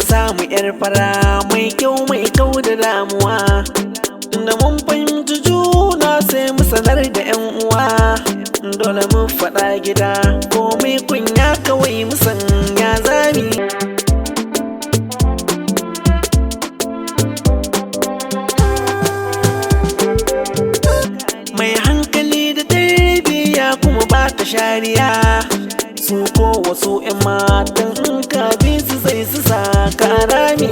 samu yar fara mai kyau mai kau da damuwa. Da mun fahimci juna sai mu sanar da 'yan uwa. Dole mu faɗa gida komai kunya kawai mu san ya zami. Mai hankali da tarbiyya kuma ba ta shariya. Su ko wasu 'yan matan in ka bi su sai su saka rami.